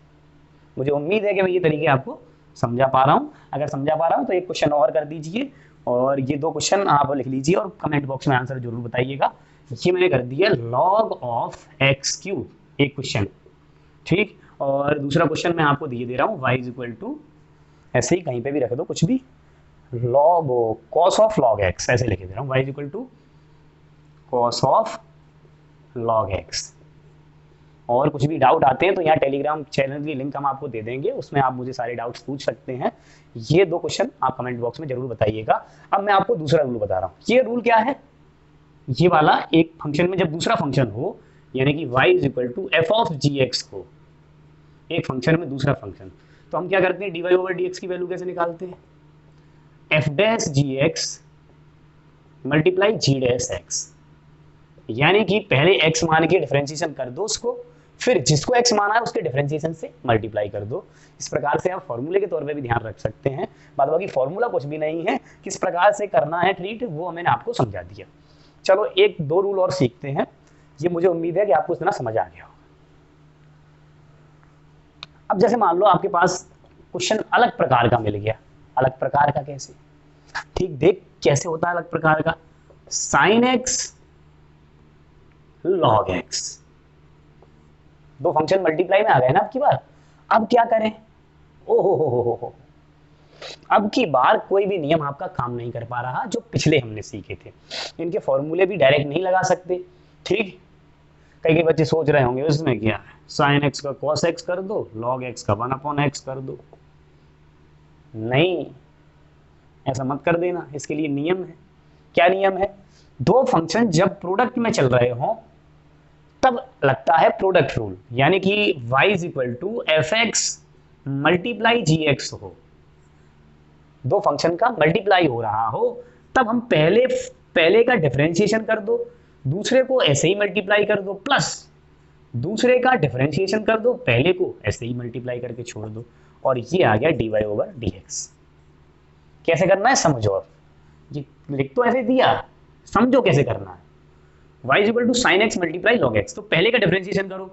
मुझे उम्मीद है कि मैं ये तरीके आपको समझा पा रहा हूँ, अगर समझा पा रहा हूँ तो एक क्वेश्चन और कर दीजिए, और ये 2 क्वेश्चन आप लिख लीजिए और कमेंट बॉक्स में आंसर जरूर बताइएगा। ये मैंने कर दिया लॉग ऑफ एक्स क्यूब, एक क्वेश्चन, ठीक, और दूसरा क्वेश्चन मैं आपको दे रहा हूँ y इज इक्वल टू, ऐसे ही कहीं पे भी रख दो कुछ भी, log cos of log x, ऐसे लिख दे रहा हूँ y is equal to cos of log x. और कुछ भी डाउट आते हैं तो यहाँ टेलीग्राम चैनल की लिंक हम आपको दे देंगे, उसमें आप मुझे सारे डाउट्स पूछ सकते हैं। ये 2 क्वेश्चन आप कमेंट बॉक्स में जरूर बताइएगा। अब मैं आपको दूसरा रूल बता रहा हूँ। ये रूल क्या है, ये वाला एक फंक्शन में जब दूसरा फंक्शन हो, यानी कि y is equal to f of g x को, एक फंक्शन में दूसरा फंक्शन, तो हम क्या करते हैं dy ओवर dx की वैल्यू कैसे निकालते हैं, एफ डैश जी एक्स मल्टीप्लाई जी डैश एक्स, यानी कि पहले x मान के डिफरेंशिएशन कर दो उसको, फिर जिसको x माना है उसके डिफरेंशिएशन से मल्टीप्लाई कर दो। इस प्रकार से आप फॉर्मूले के तौर पे भी ध्यान रख सकते हैं। बाद बाकी फॉर्मूला कुछ भी नहीं है, किस प्रकार से करना है ट्रीट वो मैंने आपको समझा दिया। चलो 1-2 रूल और सीखते हैं, ये मुझे उम्मीद है कि आपको इतना समझ आ गया होगा। अब जैसे मान लो आपके पास क्वेश्चन अलग प्रकार का मिल गया, अलग प्रकार का कैसे, ठीक, देख कैसे होता है अलग प्रकार का, sine x log x, 2 function multiply में आ गए ना अब की बार। अब क्या करें, ओहो, अब की बार कोई भी नियम आपका काम नहीं कर पा रहा जो पिछले हमने सीखे थे, इनके फॉर्मूले भी डायरेक्ट नहीं लगा सकते, ठीक। कई बच्चे सोच रहे होंगे उसमें क्या है, साइन एक्स का कॉस एक्स कर दो, लॉग एक्स का 1/x कर दो, नहीं ऐसा मत कर देना, इसके लिए नियम है। क्या नियम है, 2 फंक्शन जब प्रोडक्ट में चल रहे हो तब लगता है प्रोडक्ट रूल, यानी कि y is equal to f x multiply g x हो, 2 फंक्शन का मल्टीप्लाई हो रहा हो, तब हम पहले का डिफरेंशिएशन कर दो, दूसरे को ऐसे ही मल्टीप्लाई कर दो, प्लस दूसरे का डिफरेंशिएशन कर दो, पहले को ऐसे ही मल्टीप्लाई करके छोड़ दो, और ये आ गया dy ओवर dx। कैसे करना है समझो, अब ये लिख तो ऐसे दिया, समझो कैसे करना है। y is equal to sine x multiply log x, तो पहले का डिफरेंशिएशन करो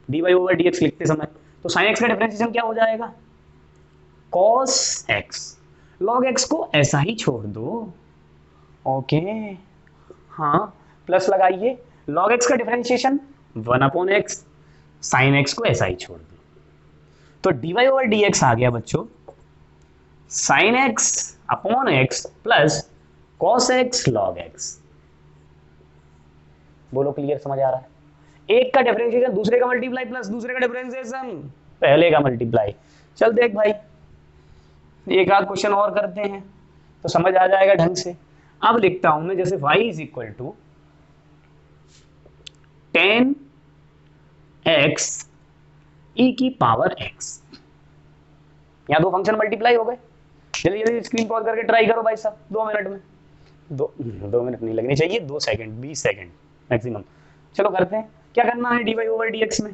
dy ओवर dx लिखते समय, तो साइन एक्स का डिफरेंशिएशन क्या हो जाएगा cos x, log x को ऐसा ही छोड़ दो, ओके, हाँ, प्लस लगाइए, log x का डिफरेंशिएशन 1/x, साइन x को ऐसा ही छोड़ दो, तो dy ओवर dx आ गया बच्चों sine x upon x plus cos x log x। बोलो क्लियर, समझ आ रहा है? एक का डिफरेंशिएशन दूसरे का मल्टीप्लाई प्लस दूसरे का डिफरेंशिएशन पहले का मल्टीप्लाई। चल देख भाई, एक आध क्वेश्चन और करते हैं तो समझ आ जाएगा ढंग से। अब लिखता हूं मैं, जैसे y is equal to 10x e की पावर x, यहां दो फंक्शन मल्टीप्लाई हो गए। जल्दी जल्दी स्क्रीन पॉज करके ट्राई करो भाई साहब, 2 मिनट में, 2 मिनट नहीं लगनी चाहिए, 2 सेकंड 20 सेकंड मैक्सिमम। चलो करते हैं, क्या करना है dy ओवर dx में,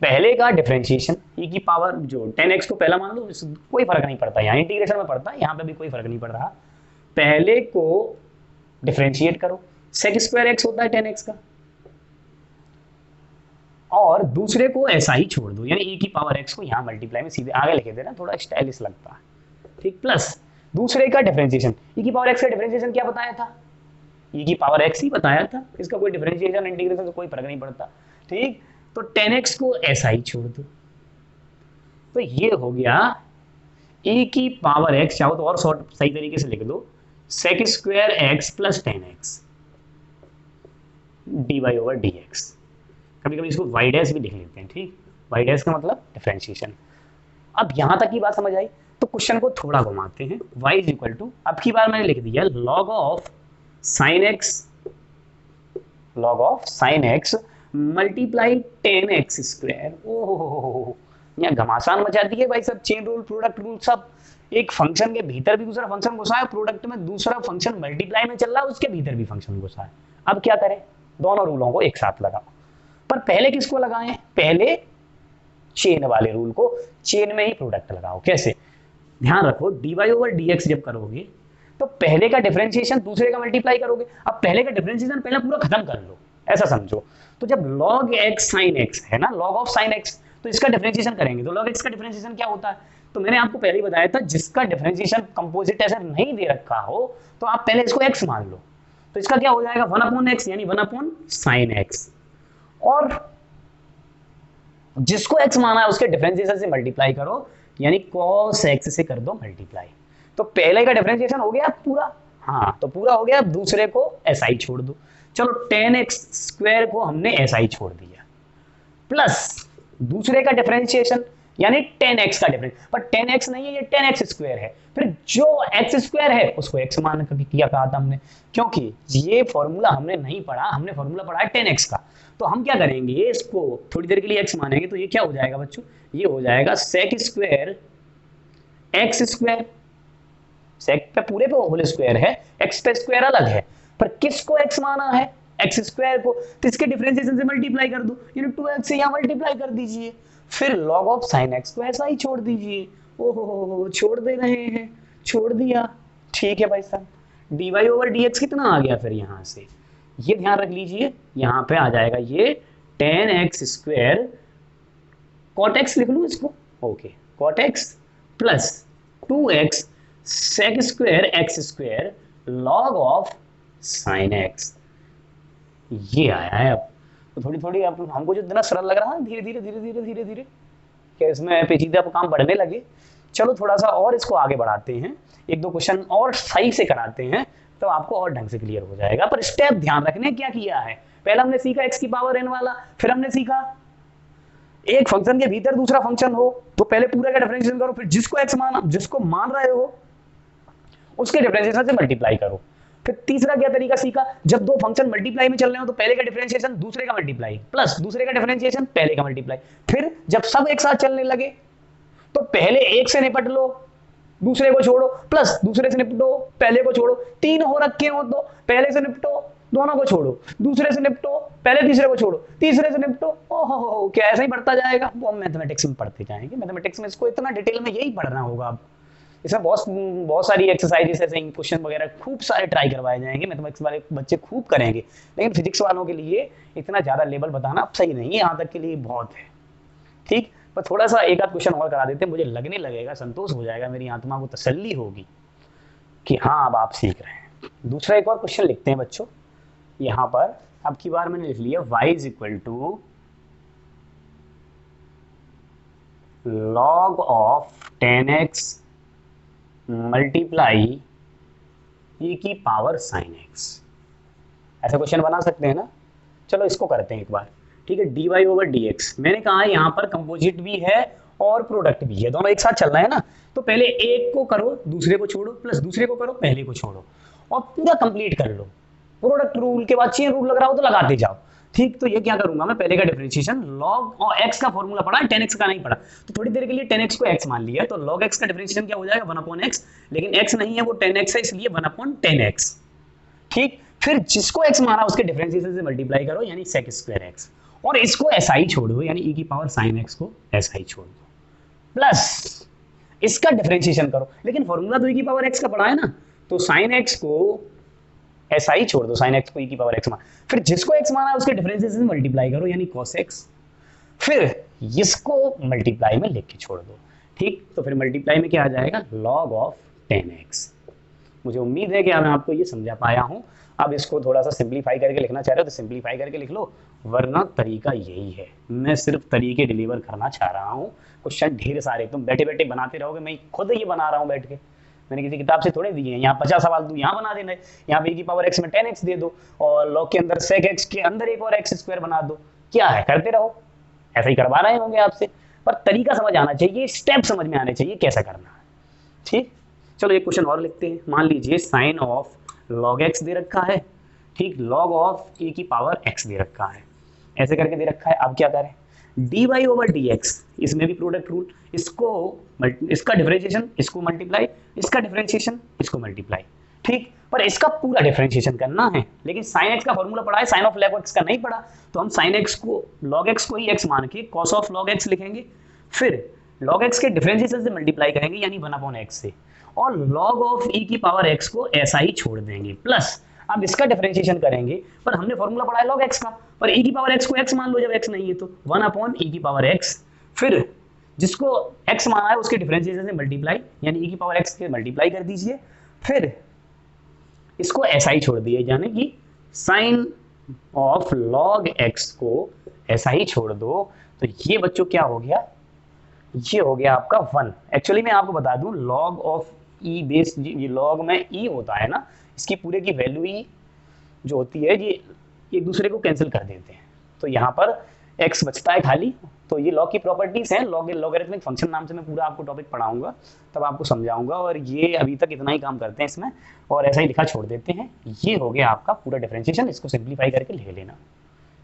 पहले का डिफरेंशिएशन e की पावर जो 10x को पहला मान लो, कोई फर्क नहीं पड़ता, यहाँ इंटीग्रेशन में पड़ता है, यहाँ पे भी कोई फर्क नहीं पड़ रहा। पहले को डिफरेंशिएट करो, sec स्क्वायर x होता है 10x का, और दूसरे को ऐसा ही छोड़ दो, यानी e की पावर x को यहाँ मल्टीप्लाई में सीधे आगे लिखे देना, थोड़ा स्टाइलिश लगता है, ठीक। प्लस दूसरे का डिफरेंशिएशन, e की पावर x का डिफरेंशिएशन क्या बताया था, e की पावर x ही बताया था, इसका कोई डिफरेंशिएशन इंटीग्रेशन से कोई फर्क नहीं पड़ता, ठीक। तो 10x को ऐसा ही छोड़ दो, तो ये हो गया e की पावर x, चाहो तो और शॉर्ट सही तरीके से लिख दो, sec square x plus 10x dy over dx। कभी कभी इसको y डैश भी लिख लेते हैं, ठीक, y डैश का मतलब डिफरेंशिएशन। अब यहां तक की बात समझ आई, तो क्वेश्चन को थोड़ा घुमाते हैं। y इज इक्वल टू, अब की बार मैंने लिख दिया log of sin x multiply 10x square. ओहो, यहाँ घमासान मचा दी है भाई सब, चेन रूल, प्रोडक्ट रूल, सब। एक फंक्शन के भीतर भी दूसरा फंक्शन घुसा है, प्रोडक्ट में दूसरा फंक्शन मल्टीप्लाई में चल रहा है, उसके भीतर भी फंक्शन घुसा है। अब क्या करें, दोनों रूलों को एक साथ लगाओ, पर पहले किसको लगाएं, पहले चेन वाले रूल को, चेन में ही प्रोडक्ट लगाओ। कैसे, ध्यान रखो, dy ओवर dx जब करोगे तो पहले का डिफरेंशिएशन दूसरे का मल्टीप्लाई करोगे। अब पहले का डिफरेंशिएशन पहले पूरा खत्म कर लो, ऐसा समझो। तो जब log x sin x है ना, log ऑफ sin x, तो इसका डिफरेंशिएशन करेंगे तो log x का डिफरेंशिएशन क्या होता है, तो मैंने आपको पहले ही बताया था, जिसका डिफरेंशिएशन कंपोजिट ऐसा नहीं दे रखा हो तो आप पहले इसको x मान लो, तो इसका क्या हो जाएगा 1/x, यानी 1/ sin x, और जिसको x माना है उसके डिफरेंशिएशन से मल्टीप्लाई करो, यानी cos x से कर दो मल्टीप्लाई। तो पहले का डिफरेंशिएशन हो गया पूरा, हाँ तो पूरा हो गया। अब दूसरे को ऐसा ही छोड़ दो, चलो 10x स्क्वायर को हमने ऐसा ही छोड़ दिया, प्लस दूसरे का डिफरेंशिएशन यानी 10x का डिफरेंस, पर 10x नहीं है, ये 10x स्क्वायर है, फिर जो x स्क्वायर है उसको x मान कभी किया कहा था हमने, क्योंकि ये फॉर्मूला हमने नहीं पढ़ा, हमने फॉर्मूला पढ़ा है 10x का। तो हम क्या करेंगे, इसको थोड़ी देर के लिए x मानेंगे, तो ये क्या हो जाएगा बच्चों, ये हो जाएगा sec स्क्वायर x स्क्वायर, सेक पे पूरे पे होल स्क्वायर है, x पे स्क्वायर अलग है, पर किसको x माना है, x स्क्वायर को, तो इसके डिफरेंशिएशन से मल्टीप्लाई कर दो, यानी 2x से यहाँ मल्टीप्लाई कर दीजिए, फिर log ऑफ sin x को ऐसा ही छोड़ दीजिए। ओहो, छोड़ दे रहे हैं, छोड़ दिया, ठीक है भाई साहब। dy ओवर dx कितना आ गया फिर यहाँ से, ये ध्यान रख लीजिए, यहाँ पे आ जाएगा ये 10x स्क्वायर, cot x लिख लूँ इसको, okay, cot x plus 2x sec square x square log of sin x, ये आया है। अब तो थोड़ी थोड़ी अब हमको जो इतना सरल लग रहा है, धीरे धीरे धीरे धीरे धीरे धीरे क्या इसमें पेचीदा काम बढ़ने लगे। चलो थोड़ा सा और इसको आगे बढ़ाते हैं, एक दो क्वेश्चन और सही से कराते हैं, तो आपको और ढंग से क्लियर हो जाएगा। पर स्टेप ध्यान रखने क्या किया है, पहला हमने सीखा x की पावर n वाला, फिर हमने सीखा एक फंक्शन के भीतर दूसरा फंक्शन हो तो पहले पूरे का डिफरेंशिएशन करो, फिर जिसको x माना, जिसको मान रहे हो उसके डिफरेंशिएशन से मल्टीप्लाई करो। फिर तीसरा क्या तरीका सीखा, जब दो फंक्शन मल्टीप्लाई में चल रहे हो तो पहले का डिफरेंशिएशन दूसरे का मल्टीप्लाई प्लस दूसरे का डिफरेंशिएशन पहले का मल्टीप्लाई। फिर जब सब एक साथ चलने लगे तो पहले एक से निपट लो, दूसरे को छोड़ो, प्लस दूसरे से निपटो, पहले को छोड़ो। तीन हो रखे हो तो पहले से निपटो, दोनों को छोड़ो, दूसरे से निपटो, पहले तीसरे को छोड़ो, तीसरे से निपटो। ओहो, क्या ऐसा ही बढ़ता जाएगा, वो मैथमेटिक्स में पढ़ते जाएंगे। मैथमेटिक्स में इसको इतना डिटेल में यही पढ़ना होगा। अब इसमें बहुत सारी एक्सरसाइजेस ऐसे क्वेश्चन वगैरह खूब सारे ट्राई करवाए जाएंगे, मैथमेटिक्स वाले बच्चे खूब करेंगे, लेकिन फिजिक्स वालों के लिए इतना ज़्यादा लेवल बताना अब सही नहीं है, यहाँ तक के लिए बहुत है, ठीक। पर थोड़ा सा एक आध क्वेश्चन और करा देते हैं, मुझे लगने लगेगा, संतोष हो जाएगा, मेरी आत्मा को तसल्ली होगी कि हाँ अब आप सीख रहे हैं। दूसरा एक और क्वेश्चन लिखते हैं बच्चों, यहाँ पर अब की बार मैंने लिख लिया y is equal to log of 10x multiply e की पावर sin x। ऐसा क्वेश्चन बना सकते हैं ना। चलो इसको करते हैं एक बार, ठीक है। D y over d x, मैंने कहा है यहाँ पर कंपोजिट भी है और प्रोडक्ट भी है, दोनों एक साथ चल रहा है ना। तो पहले एक को करो दूसरे को छोड़ो, प्लस दूसरे को करो पहले को छोड़ो, और पूरा कंप्लीट कर लो। प्रोडक्ट रूल के बाद चेन रूल लग रहा हो तो लगाते जाओ, ठीक। तो ये क्या करूंगा मैं, पहले का डिफरेंशिएशन लॉग और एक्स का फॉर्मूला पढ़ा है, 10x का नहीं पढ़ा, तो थोड़ी देर के लिए 10x को x मान लिया, तो log x का डिफरेंशिएशन क्या हो जाएगा 1/x, लेकिन x नहीं है वो 10x है इसलिए 1/10x, ठीक। फिर जिसको x माना उसके डिफरेंशिएशन से मल्टीप्लाई करो यानी sec स्क्वायर x, और इसको ऐसा ही छोड़ दो यानी e की पावर sin x को ऐसा ही छोड़ दो, प्लस इसका डिफरेंशिएशन करो, लेकिन फॉर्मूला तो e की पावर x का पढ़ा है ना, तो sin x को ऐसा ही छोड़ दो, sin x को e की पावर x मान, फिर जिसको x माना उसके डिफरेंशिएशन से मल्टीप्लाई करो यानी cos x, फिर इसको मल्टीप्लाई में लिख के छोड़ दो, ठीक। तो फिर मल्टीप्लाई में क्या आ जाएगा log ऑफ 10x। मुझे उम्मीद है कि मैं आपको ये समझा पाया हूं। अब इसको थोड़ा सा सिंप्लीफाई करके लिखना चाह रहे हो तो सिंप्लीफाई करके लिख लो, वरना तरीका यही है, मैं सिर्फ तरीके डिलीवर करना चाह रहा हूँ। क्वेश्चन ढेर सारे तुम बैठे बैठे बनाते रहोगे, मैं खुद ये बना रहा हूँ बैठ के, मैंने किसी किताब से थोड़े दिए हैं। यहाँ 50 सवाल दूं यहाँ बना देना, यहाँ पे e की पावर x में 10x दे दो और log के अंदर sec x के अंदर एक और x स्क्वायर बना दो, क्या है करते रहो, ऐसा ही करवा रहे होंगे आपसे, पर तरीका समझ आना चाहिए, स्टेप समझ में आने चाहिए कैसा करना है, ठीक। चलो एक क्वेश्चन और लिखते हैं। मान लीजिए साइन ऑफ log x दे रखा है, ठीक, log ऑफ e की पावर x दे रखा है, ऐसे करके दे रखा है। अब क्या करें, d y over d x, इसमें भी प्रोडक्ट रूल, इसको इसका डिफरेंशिएशन इसको मल्टीप्लाई, इसका डिफरेंशिएशन इसको मल्टीप्लाई, ठीक। पर इसका पूरा डिफरेंशिएशन करना है, लेकिन sin x का फॉर्मूला पढ़ा है, sin ऑफ log x का नहीं पढ़ा, तो हम sin x को log x को ही x मान के cos ऑफ log x लिखेंगे, फिर log x के डिफरेंशिएशन से मल्टीप्लाई करेंगे यानी 1/x से, और log ऑफ e की पावर x को ऐसा ही छोड़ देंगे, प्लस अब इसका डिफरेंशिएशन करेंगे, पर हमने फॉर्मूला पढ़ा है log x का, पर e की पावर x को x मान लो, जब x नहीं है तो 1/e की पावर x, फिर जिसको x माना है उसके डिफरेंशिएशन से मल्टीप्लाई यानी e की पावर x के मल्टीप्लाई कर दीजिए, फिर इसको ऐसा ही छोड़ दिए यानी कि साइन ऑफ log x को ऐसा ही छोड़ दो। तो ये बच्चों क्या हो गया, ये हो गया आपका 1। एक्चुअली मैं आपको बता दूं log ऑफ e बेस, ये log में e होता है ना, इसकी पूरे की वैल्यू ही जो होती है ये एक दूसरे को कैंसिल कर देते हैं, तो यहाँ पर x बचता है खाली। तो ये log की प्रॉपर्टीज हैं, लॉगरिथमिक फंक्शन नाम से मैं पूरा आपको टॉपिक पढ़ाऊंगा, तब आपको समझाऊंगा, और ये अभी तक इतना ही काम करते हैं इसमें, और ऐसा ही लिखा छोड़ देते हैं। ये हो गया आपका पूरा डिफरेंशिएशन, इसको सिंप्लीफाई करके लिख लेना,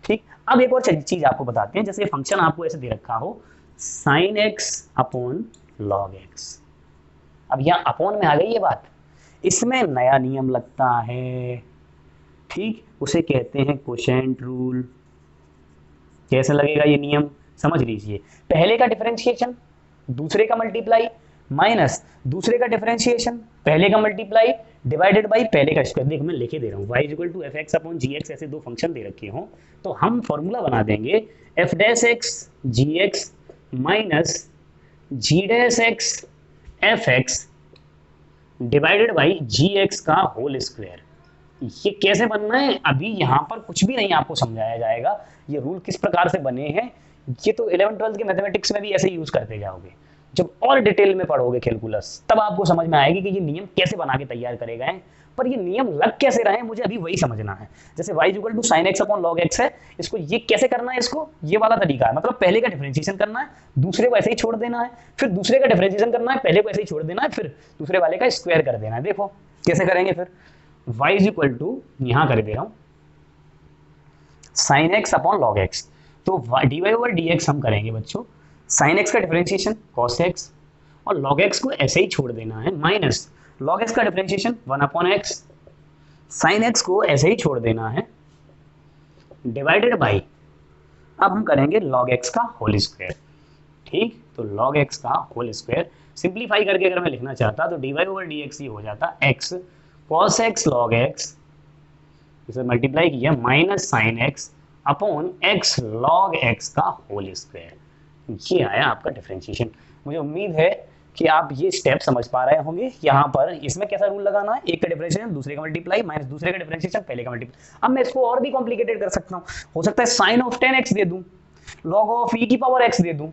ठीक। अब एक और चीज आपको बताते हैं, जैसे फंक्शन आपको ऐसे दे रखा हो sin x upon log x, अब यहाँ अपॉन में आ गई ये बात, इसमें नया नियम लगता है, ठीक, उसे कहते हैं कोशेंट रूल। कैसे लगेगा ये नियम समझ लीजिए, पहले का डिफरेंशिएशन दूसरे का मल्टीप्लाई माइनस दूसरे का डिफरेंशिएशन पहले का मल्टीप्लाई डिवाइडेड बाई पहले का स्क्वायर। देखो मैं लिखे दे रहा हूँ y equal to f x upon g x, ऐसे दो फंक्शन दे रखे हों तो हम फॉर्मूला बना देंगे f dash x g x minus g dash x f x divided by g x का होल स्क्वायर। ये कैसे बनना है अभी यहाँ पर कुछ भी नहीं आपको समझाया जाएगा, ये रूल किस प्रकार से बने हैं ये तो 11th-12th के मैथमेटिक्स में भी ऐसे यूज करते जाओगे, जब और डिटेल में पढ़ोगे कैलकुलस तब आपको समझ में आएगी कि ये नियम कैसे बना के तैयार करे गए हैं, पर ये नियम लग कैसे रहे हैं मुझे अभी वही समझना है। जैसे y equal to sine x upon log x है, इसको ये कैसे करना है, इसको ये वाला तरीका है, मतलब पहले का डिफरेंशिएशन करना है दूसरे को ऐसे ही छोड़ देना है, फिर दूसरे का डिफरेंशिएशन करना है पहले को ऐसे ही छोड़ देना है, फिर दूसरे वाले का स्क्वायर कर देना है। देखो कैसे करेंगे, फिर y इक्वल टू यहाँ कर दे रहा हूँ sine x upon log x, तो d y over d x हम करेंगे बच्चों साइन एक्स का डिफरेंशिएशन कॉस एक्स और लॉग एक्स को ऐसे ही छोड़ देना है, माइनस लॉग एक्स का डिफरेंशिएशन 1/x, साइन एक्स को ऐसे ही छोड़ देना है डिवाइडेड बाई, अब हम करेंगे लॉग एक्स का होल स्क्वायर, ठीक। तो लॉग एक्स का होल स्क्वायर सिंप्लीफाई करके अगर मैं लिखना चाहता तो d y over d x ही हो जाता x cos x log x, इसे मल्टीप्लाई किया minus sine x upon x log x का होल स्क्वायर। ये आया आपका डिफरेंशिएशन। मुझे उम्मीद है कि आप ये स्टेप समझ पा रहे होंगे। यहाँ पर इसमें कैसा रूल लगाना है, एक का डिफरेंशिएशन दूसरे का मल्टीप्लाई माइनस दूसरे का डिफरेंशिएशन पहले का मल्टीप्लाई। अब मैं इसको और भी कॉम्प्लिकेटेड कर सकता हूँ, हो सकता है साइन ऑफ 10x दे दूं, लॉग ऑफ e की पावर x दे दूं,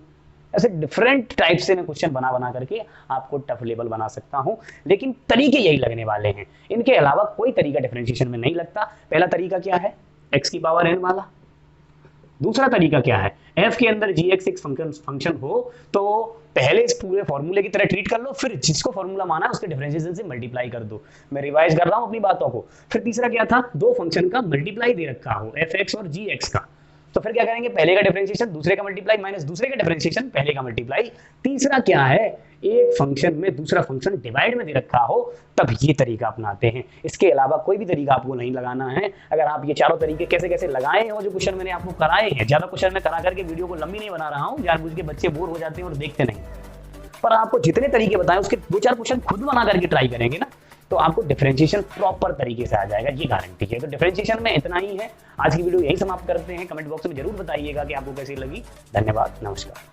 ऐसे डिफरेंट टाइप से मैं क्वेश्चन बना बना करके आपको टफ लेवल बना सकता हूं, लेकिन तरीके यही लगने वाले हैं, इनके अलावा कोई तरीका डिफरेंशिएशन में नहीं लगता। पहला तरीका क्या है, x की पावर n वाला। दूसरा तरीका क्या है, f के अंदर gx एक फंक्शन हो तो पहले इस पूरे फॉर्मूले की तरह ट्रीट कर लो, फिर जिसको फॉर्मूला माना है उसके डिफरेंशिएशन से मल्टीप्लाई कर दो। मैं रिवाइज कर रहा हूं अपनी बातों को। फिर तीसरा क्या था, दो फंक्शन का मल्टीप्लाई दे रखा हो, fx और gx का, तो फिर क्या करेंगे, पहले का डिफरेंशिएशन दूसरे का मल्टीप्लाई माइनस दूसरे का डिफरेंशिएशन पहले का मल्टीप्लाई। तीसरा क्या है, एक फंक्शन में दूसरा फंक्शन डिवाइड में दे रखा हो तब ये तरीका अपनाते हैं। इसके अलावा कोई भी तरीका आपको नहीं लगाना है। अगर आप ये चारों तरीके कैसे कैसे लगाए हैं और जो क्वेश्चन मैंने आपको कराए हैं, ज्यादा क्वेश्चन मैं करा करके वीडियो को लंबी नहीं बना रहा हूँ, जानबूझ के बच्चे बोर हो जाते हैं और देखते नहीं, पर आपको जितने तरीके बताए उसके दो चार क्वेश्चन खुद बना करके ट्राई करेंगे ना, तो आपको डिफरेंशिएशन प्रॉपर तरीके से आ जाएगा, ये गारंटी है। तो डिफरेंशिएशन में इतना ही है। आज की वीडियो यही समाप्त करते हैं। कमेंट बॉक्स में जरूर बताइएगा कि आपको कैसी लगी। धन्यवाद, नमस्कार।